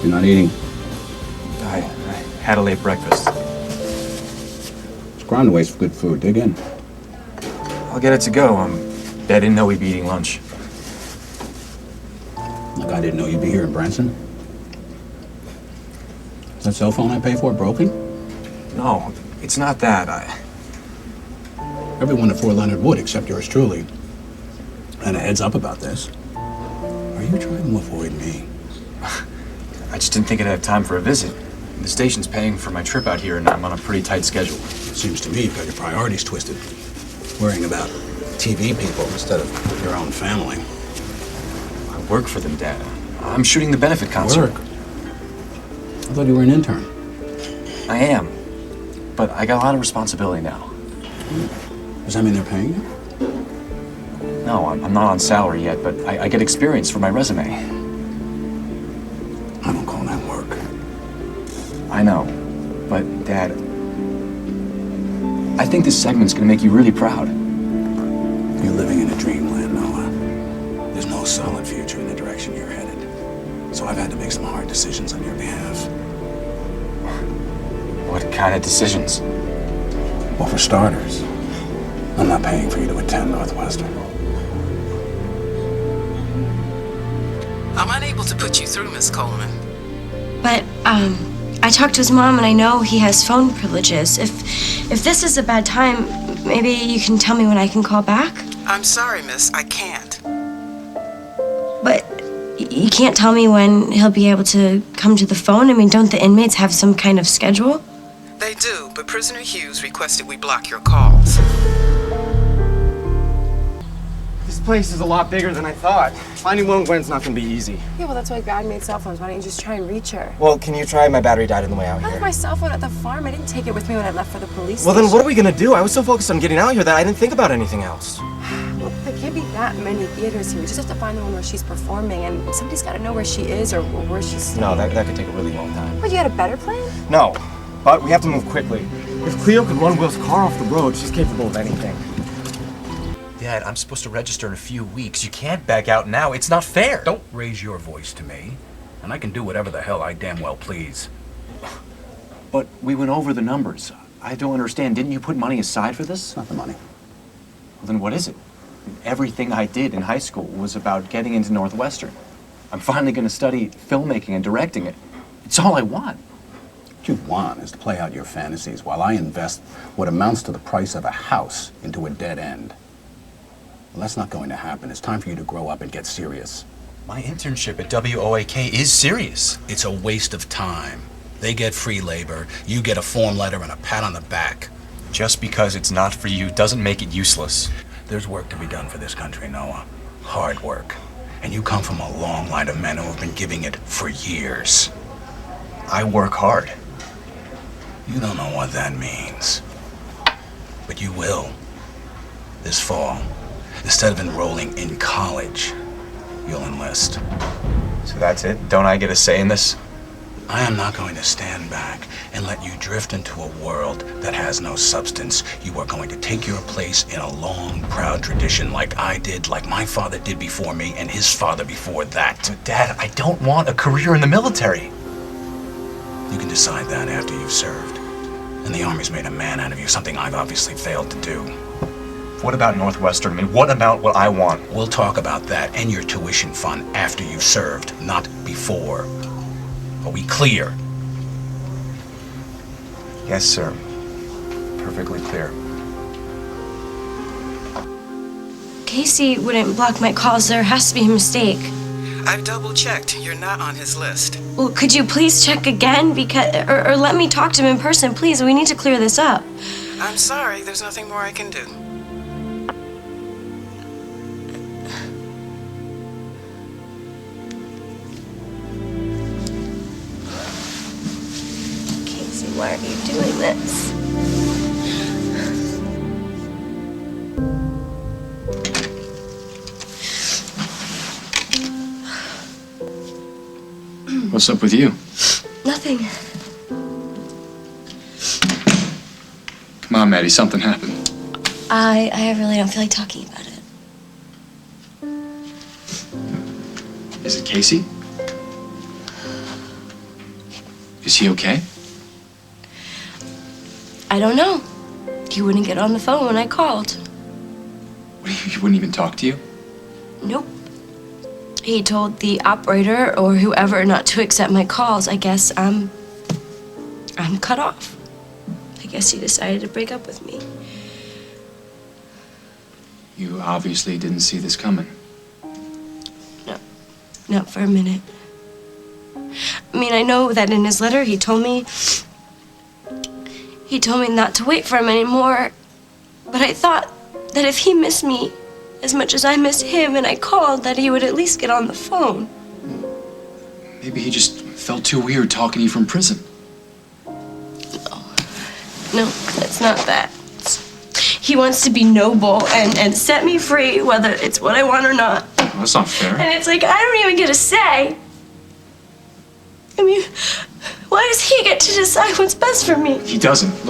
You're not eating. I had a late breakfast. It's ground to waste for good food. Dig in. I'll get it to go. I didn't know we'd be eating lunch. Like I didn't know you'd be here in Branson. Is that cell phone I pay for broken? No, it's not that. Everyone at Fort Leonard would, except yours truly. And a heads up about this. Are you trying to avoid me? I just didn't think I'd have time for a visit. The station's paying for my trip out here, and I'm on a pretty tight schedule. Seems to me you've got your priorities twisted. Worrying about TV people instead of your own family. I work for them, Dad. I'm shooting the benefit concert. Work? I thought you were an intern. I am, but I got a lot of responsibility now. Does that mean they're paying you? No, I'm not on salary yet, but I get experience for my resume. I don't call that work. I know, but Dad, I think this segment's gonna make you really proud. You're living in a dreamland, Noah. There's no solid future in the direction you're headed. So I've had to make some hard decisions on your behalf. What kind of decisions? Well, for starters, I'm not paying for you to attend Northwestern. I'm unable to put you through, Miss Coleman. But, I talked to his mom and I know he has phone privileges. If this is a bad time, maybe you can tell me when I can call back? I'm sorry, miss, I can't. But you can't tell me when he'll be able to come to the phone? I mean, don't the inmates have some kind of schedule? They do, but Prisoner Hughes requested we block your calls. This place is a lot bigger than I thought. Finding Will and Gwen's not gonna be easy. Yeah, well, that's why God made cell phones. Why don't you just try and reach her? Well, can you try? My battery died on the way out I left here. my cell phone at the farm. I didn't take it with me when I left for the police Well, then station. what are we gonna do? I was so focused on getting out here that I didn't think about anything else. Well, there can't be that many theaters here. We just have to find the one where she's performing, and somebody's got to know where she is or where she's staying. No, that could take a really long time. What, you had a better plan? No, but we have to move quickly. If Cleo could run Will's car off the road, she's capable of anything. Dad, I'm supposed to register in a few weeks. You can't back out now. It's not fair. Don't raise your voice to me, and I can do whatever the hell I damn well please. But we went over the numbers. I don't understand. Didn't you put money aside for this? It's not the money. Well, then what is it? Everything I did in high school was about getting into Northwestern. I'm finally going to study filmmaking and directing it. It's all I want. What you want is to play out your fantasies while I invest what amounts to the price of a house into a dead end. Well, that's not going to happen. It's time for you to grow up and get serious. My internship at WOAK is serious. It's a waste of time. They get free labor, you get a form letter and a pat on the back. Just because it's not for you doesn't make it useless. There's work to be done for this country, Noah. Hard work. And you come from a long line of men who have been giving it for years. I work hard. You don't know what that means. But you will. This fall, instead of enrolling in college, you'll enlist. So that's it? Don't I get a say in this? I am not going to stand back and let you drift into a world that has no substance. You are going to take your place in a long, proud tradition like I did, like my father did before me, and his father before that. But Dad, I don't want a career in the military. You can decide that after you've served. And the Army's made a man out of you, something I've obviously failed to do. What about Northwestern? I mean, what about what I want? We'll talk about that and your tuition fund after you've served, not before. Are we clear? Yes, sir. Perfectly clear. Casey wouldn't block my calls. There has to be a mistake. I've double-checked. You're not on his list. Well, could you please check again? Or let me talk to him in person, please. We need to clear this up. I'm sorry, there's nothing more I can do. Casey, why are you doing this? What's up with you? Nothing. Come on, Maddie, something happened. I really don't feel like talking about it. Is it Casey? Is he okay? I don't know. He wouldn't get on the phone when I called. What, he wouldn't even talk to you? Nope. He told the operator or whoever not to accept my calls. I guess I'm cut off. I guess he decided to break up with me. You obviously didn't see this coming. No, not for a minute. I mean, I know that in his letter he told me not to wait for him anymore, but I thought that if he missed me as much as I miss him and I called, that he would at least get on the phone. Maybe he just felt too weird talking to you from prison. No, it's not that. He wants to be noble and set me free, whether it's what I want or not. Well, that's not fair. And it's like, I don't even get a say. I mean, why does he get to decide what's best for me? He doesn't. Look,